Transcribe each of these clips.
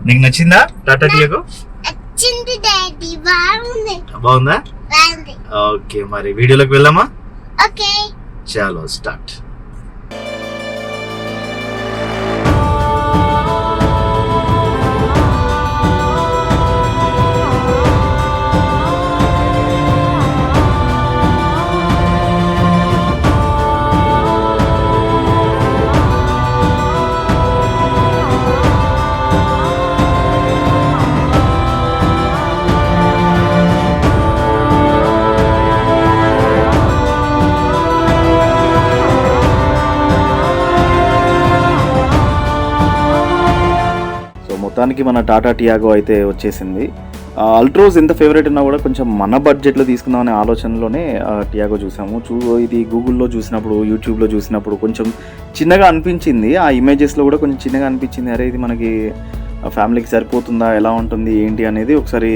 నీకు నచ్చిందా టాటా టియాగో? బాగుందా? ఓకే, మరి వీడియోలోకి వెళ్దామా? ఓకే, చలో స్టార్ట్. మొత్తానికి మన టాటా టియాగో అయితే వచ్చేసింది. అల్ట్రోస్ ఎంత ఫేవరెట్ ఉన్నా కూడా కొంచెం మన బడ్జెట్లో తీసుకుందామనే ఆలోచనలోనే టియాగో చూసాము. ఇది గూగుల్లో చూసినప్పుడు, యూట్యూబ్లో చూసినప్పుడు కొంచెం చిన్నగా అనిపించింది. ఆ ఇమేజెస్లో కూడా కొంచెం చిన్నగా అనిపించింది. అరే ఇది మనకి ఫ్యామిలీకి సరిపోతుందా, ఎలా ఉంటుంది ఏంటి అనేది ఒకసారి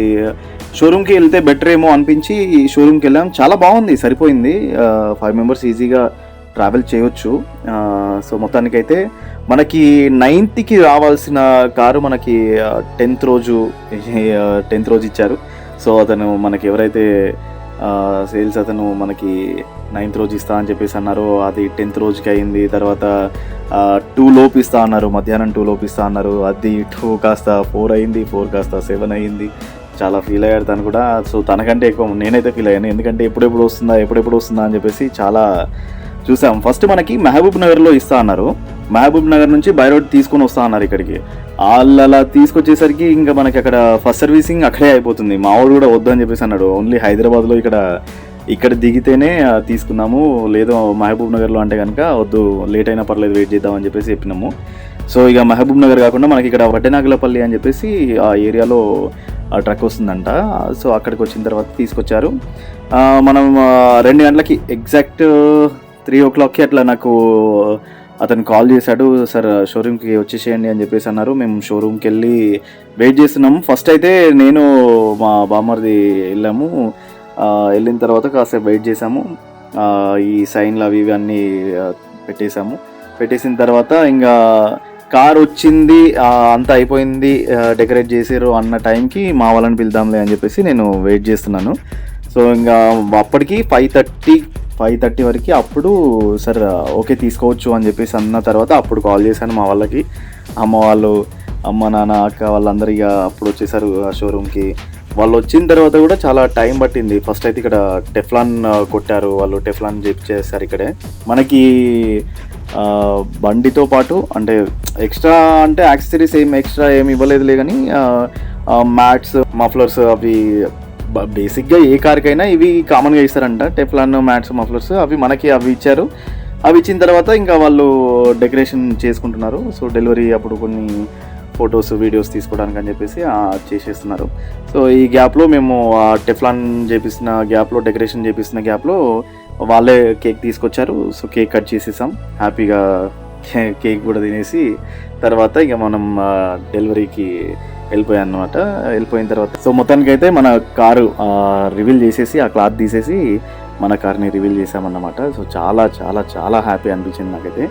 షోరూమ్కి వెళ్తే బెటర్ ఏమో అనిపించి షోరూమ్కి వెళ్ళాం. చాలా బాగుంది, సరిపోయింది. 5 మెంబర్స్ ఈజీగా ట్రావెల్ చేయొచ్చు. సో మొత్తానికైతే మనకి 9th రావాల్సిన కారు మనకి 10th రోజు ఇచ్చారు. సో అతను మనకి ఎవరైతే సేల్స్ అతను మనకి 9th రోజు ఇస్తా అని చెప్పేసి అన్నారు, అది 10th రోజుకి అయింది. తర్వాత 2 లోపు ఇస్తా అన్నారు, మధ్యాహ్నం 2 లోపు ఇస్తా అన్నారు. అది 2 కాస్త 4 అయింది, 4 కాస్త 7 అయింది. చాలా ఫీల్ అయ్యాడు తను కూడా. సో తనకంటే ఎక్కువ నేనైతే ఫీల్ అయ్యాను, ఎందుకంటే ఎప్పుడెప్పుడు వస్తుందా అని చెప్పేసి చాలా చూసాం. ఫస్ట్ మనకి మహబూబ్ నగర్లో ఇస్తా అన్నారు, మహబూబ్ నగర్ నుంచి బై రోడ్ తీసుకొని వస్తా అన్నారు ఇక్కడికి. వాళ్ళు అలా తీసుకొచ్చేసరికి ఇంకా మనకి అక్కడ ఫస్ట్ సర్వీసింగ్ అక్కడే అయిపోతుంది. మా వాడు కూడా వద్దు అని చెప్పేసి అన్నాడు. ఓన్లీ హైదరాబాద్లో ఇక్కడ దిగితేనే తీసుకున్నాము, లేదు మహబూబ్ నగర్లో అంటే కనుక వద్దు, లేట్ అయినా పర్లేదు, వెయిట్ చేద్దామని చెప్పేసి చెప్పినాము. సో ఇక మహబూబ్ నగర్ కాకుండా మనకి ఇక్కడ వడ్డెనాగులపల్లి అని చెప్పేసి ఆ ఏరియాలో ట్రక్ వస్తుందంట. సో అక్కడికి వచ్చిన తర్వాత తీసుకొచ్చారు. మనం 2 గంటలకి ఎగ్జాక్ట్ 3 o'clockకి అట్లా నాకు అతను కాల్ చేశాడు, సార్ షోరూమ్కి వచ్చేసేయండి అని చెప్పేసి అన్నారు. మేము షోరూమ్కి వెళ్ళి వెయిట్ చేస్తున్నాము. ఫస్ట్ అయితే నేను మా బామ్మర్ది వెళ్ళాము. వెళ్ళిన తర్వాత కాసేపు వెయిట్ చేసాము. ఈ సైన్లు అవి అన్నీ పెట్టేసిన తర్వాత ఇంకా కార్ వచ్చింది, అంతా అయిపోయింది, డెకరేట్ చేసారు అన్న టైంకి మా వాళ్ళని పిలుద్దాంలే అని చెప్పేసి నేను వెయిట్ చేస్తున్నాను. సో ఇంకా అప్పటికి 5:30 వరకు అప్పుడు సార్ ఓకే తీసుకోవచ్చు అని చెప్పేసి అన్న తర్వాత అప్పుడు కాల్ చేశాను మా వాళ్ళకి. అమ్మ నాన్న అక్క వాళ్ళందరూ ఇక అప్పుడు వచ్చేసారు ఆ షోరూమ్కి. వాళ్ళు వచ్చిన తర్వాత కూడా చాలా టైం పట్టింది. ఫస్ట్ అయితే ఇక్కడ టెఫ్లాన్ కొట్టారు వాళ్ళు, టెఫ్లాన్ చేశారు ఇక్కడే. మనకి బండితో పాటు అంటే ఎక్స్ట్రా అంటే యాక్సెసరీస్ ఎక్స్ట్రా ఏమి ఇవ్వలేదులే, కానీ మ్యాట్స్, మఫ్లర్స్ అవి బేసిక్గా ఏ కార్కైనా ఇవి కామన్గా ఇస్తారంట. టెఫ్లాన్, మ్యాట్స్, మఫ్లర్స్ అవి ఇచ్చారు. అవి ఇచ్చిన తర్వాత ఇంకా వాళ్ళు డెకరేషన్ చేసుకుంటున్నారు. సో డెలివరీ అప్పుడు కొన్ని ఫొటోస్, వీడియోస్ తీసుకోవడానికి అని చెప్పేసి చేసేస్తున్నారు. సో ఈ గ్యాప్లో మేము టెఫ్లాన్ డెకరేషన్ చేపిస్తున్న గ్యాప్లో వాళ్ళే కేక్ తీసుకొచ్చారు. సో కేక్ కట్ చేసేసాం, హ్యాపీగా కేక్ కూడా తినేసి తర్వాత ఇక మనం డెలివరీకి వెళ్ళిపోయిన తర్వాత సో మొత్తానికి అయితే మన కారు రివీల్ చేసేసి ఆ క్లాత్ తీసేసి మన కార్ని రివీల్ చేసామన్నమాట. సో చాలా చాలా చాలా హ్యాపీ అనిపించింది నాకైతే.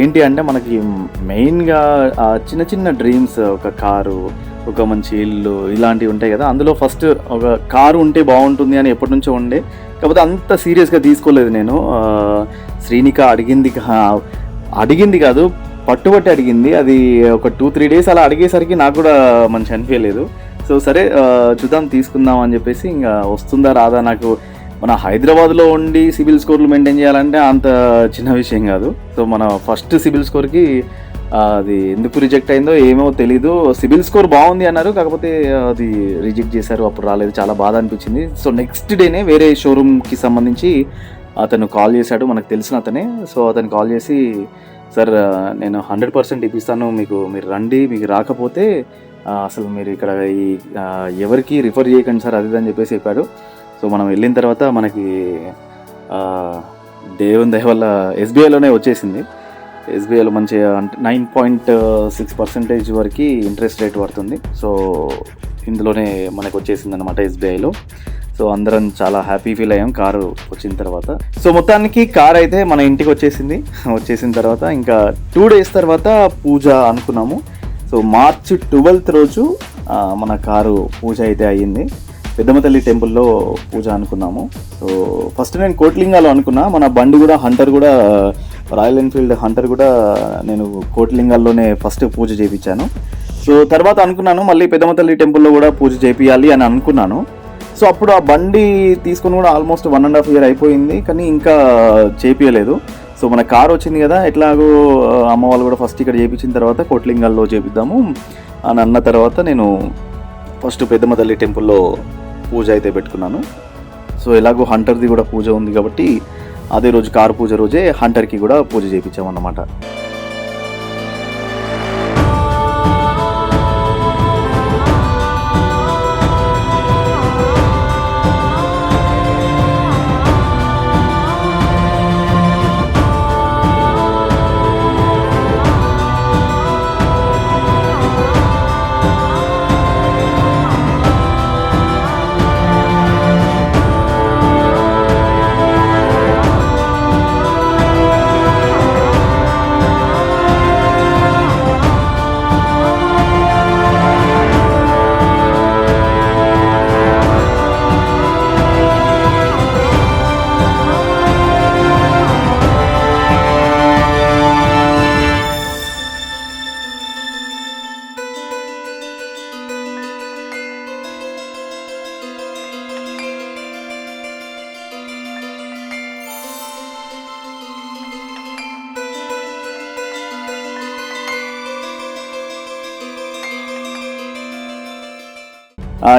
ఏంటి అంటే మనకి మెయిన్గా చిన్న చిన్న డ్రీమ్స్, ఒక కారు, ఒక మంచి ఇల్లు ఇలాంటివి ఉంటాయి కదా. అందులో ఫస్ట్ ఒక కారు ఉంటే బాగుంటుంది అని ఎప్పటి నుంచో ఉండే, కాకపోతే అంత సీరియస్గా తీసుకోలేదు నేను. శ్రీనిక అడిగింది కాదు, పట్టుబట్టి అడిగింది. అది ఒక 2-3 days అలా అడిగేసరికి నాకు కూడా మంచి అనిపించలేదు. సో సరే చూద్దాం, తీసుకుందాం అని చెప్పేసి ఇంకా వస్తుందా రాదా. నాకు మన హైదరాబాద్లో ఉండి సిబిల్ స్కోర్లు మెయింటైన్ చేయాలంటే అంత చిన్న విషయం కాదు. సో మన ఫస్ట్ సిబిల్ స్కోర్కి అది ఎందుకు రిజెక్ట్ అయిందో ఏమో తెలీదు. సిబిల్ స్కోర్ బాగుంది అన్నారు, కాకపోతే అది రిజెక్ట్ చేశారు, అప్పుడు రాలేదు. చాలా బాధ అనిపించింది. సో నెక్స్ట్ డేనే వేరే షోరూమ్కి సంబంధించి అతను కాల్ చేశాడు, మనకు తెలిసిన అతనే. సో అతను కాల్ చేసి, సార్ నేను 100% ఇప్పిస్తాను, మీరు రండి, మీకు రాకపోతే అసలు మీరు ఇక్కడ ఎవరికి రిఫర్ చేయకండి సార్, అది అని చెప్పేసి చెప్పాడు. సో మనం వెళ్ళిన తర్వాత మనకి దేవుని దయ వల్ల ఎస్బీఐలోనే వచ్చేసింది. ఎస్బీఐలో మంచిగా 9.6% వరకు ఇంట్రెస్ట్ రేట్ పడుతుంది. సో ఇందులోనే మనకు వచ్చేసింది అనమాట ఎస్బీఐలో. సో అందరం చాలా హ్యాపీ ఫీల్ అయ్యాం కారు వచ్చిన తర్వాత. సో మొత్తానికి కార్ అయితే మన ఇంటికి వచ్చేసిన తర్వాత ఇంకా 2 days తర్వాత పూజ అనుకున్నాము. సో March 12th రోజు మన కారు పూజ అయితే అయ్యింది. పెద్దమ్మ తల్లి టెంపుల్లో పూజ అనుకున్నాము. సో ఫస్ట్ నేను కోట్లింగాలో అనుకున్నా. మన బండి కూడా హంటర్ కూడా రాయల్ ఎన్ఫీల్డ్ హంటర్ కూడా నేను కోట్లింగాల్లోనే ఫస్ట్ పూజ చేయించాను. సో తర్వాత అనుకున్నాను మళ్ళీ పెద్దమ్మ తల్లి టెంపుల్లో కూడా పూజ చేయించాలి అని అనుకున్నాను. సో అప్పుడు ఆ బండి తీసుకుని కూడా ఆల్మోస్ట్ 1.5 year అయిపోయింది, కానీ ఇంకా చేయించలేదు. సో మన కారు వచ్చింది కదా, ఎట్లాగో అమ్మ వాళ్ళు కూడా ఫస్ట్ ఇక్కడ చేయించిన తర్వాత కోట్లింగాల్లో చేపిద్దాము అని అన్న తర్వాత నేను ఫస్ట్ పెద్దమ్మ తల్లి టెంపుల్లో పూజ అయితే పెట్టుకున్నాను. సో ఎలాగో హంటర్ది కూడా పూజ ఉంది కాబట్టి అదే రోజు కారు పూజ రోజే హంటర్కి కూడా పూజ చేయించామన్నమాట.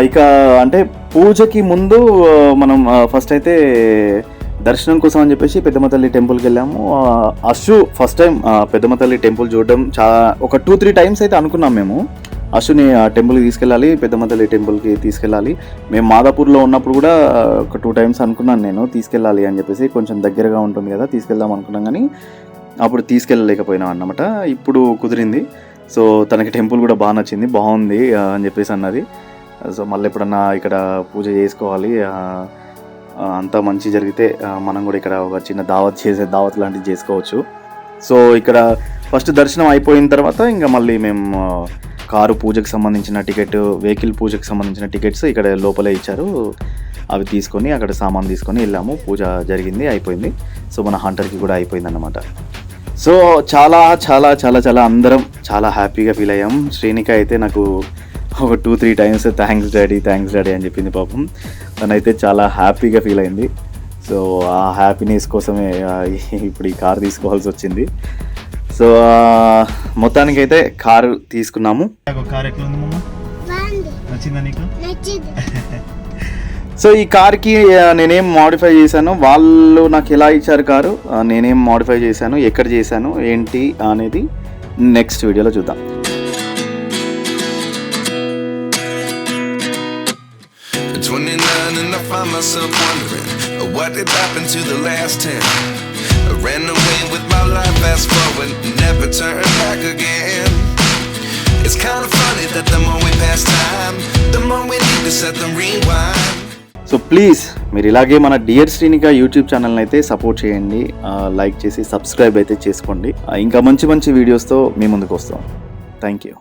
ఇక అంటే పూజకి ముందు మనం ఫస్ట్ అయితే దర్శనం కోసం అని చెప్పేసి పెద్దమ్మ తల్లి టెంపుల్కి వెళ్ళాము. అశు ఫస్ట్ టైం పెద్దమ్మ తల్లి టెంపుల్ చూడడం ఒక 2-3 times అయితే అనుకున్నాం మేము. అశుని ఆ టెంపుల్కి తీసుకెళ్ళాలి, పెద్దమ్మ తల్లి టెంపుల్కి తీసుకెళ్ళాలి. మేము మాదాపూర్లో ఉన్నప్పుడు కూడా ఒక 2 times అనుకున్నాను నేను తీసుకెళ్ళాలి అని చెప్పేసి, కొంచెం దగ్గరగా ఉంటుంది కదా తీసుకెళ్దాం అనుకున్నాం, కానీ అప్పుడు తీసుకెళ్ళలేకపోయినాం అన్నమాట. ఇప్పుడు కుదిరింది. సో తనకి టెంపుల్ కూడా బాగా నచ్చింది, బాగుంది అని చెప్పేసి అన్నది. సో మళ్ళీ ఎప్పుడన్నా ఇక్కడ పూజ చేసుకోవాలి, అంతా మంచి జరిగితే మనం కూడా ఇక్కడ ఒక చిన్న దావత్ లాంటిది చేసుకోవచ్చు. సో ఇక్కడ ఫస్ట్ దర్శనం అయిపోయిన తర్వాత ఇంకా మళ్ళీ మేము కారు పూజకు సంబంధించిన టికెట్, వెహికల్ పూజకు సంబంధించిన టికెట్స్ ఇక్కడ లోపలే ఇచ్చారు, అవి తీసుకొని అక్కడ సామాన్ తీసుకొని వెళ్ళాము. పూజ జరిగింది, అయిపోయింది. సో మన హంటర్కి కూడా అయిపోయింది అన్నమాట. సో చాలా చాలా చాలా చాలా అందరం చాలా హ్యాపీగా ఫీల్ అయ్యాం. శ్రేణిక అయితే నాకు ఒక 2-3 times థ్యాంక్స్ డాడీ అని చెప్పింది. పాపం తనైతే చాలా హ్యాపీగా ఫీల్ అయింది. సో ఆ హ్యాపీనెస్ కోసమే ఇప్పుడు ఈ కారు తీసుకోవాల్సి వచ్చింది. సో మొత్తానికైతే కారు తీసుకున్నాము. కారు ఎట్లా ఉంది మామ? నచ్చిందా నీకు? సో ఈ కార్కి నేనేం మోడిఫై చేశాను, వాళ్ళు నాకు ఎలా ఇచ్చారు కారు, నేనేం మోడిఫై చేశాను, ఎక్కడ చేశాను ఏంటి అనేది నెక్స్ట్ వీడియోలో చూద్దాం. Find myself wondering what did happen to the last 10. I ran away with my life, fast forward, never turn back again. It's kind of funny that the more we pass time, the more we need to set them rewind. So please మీరు ఇలాగే మన dear Srinika YouTube ఛానల్ని అయితే support చేయండి, like చేసి subscribe అయితే చేసుకోండి. ఇంకా మంచి మంచి వీడియోస్తో మీ ముందుకు వస్తాం. Thank you.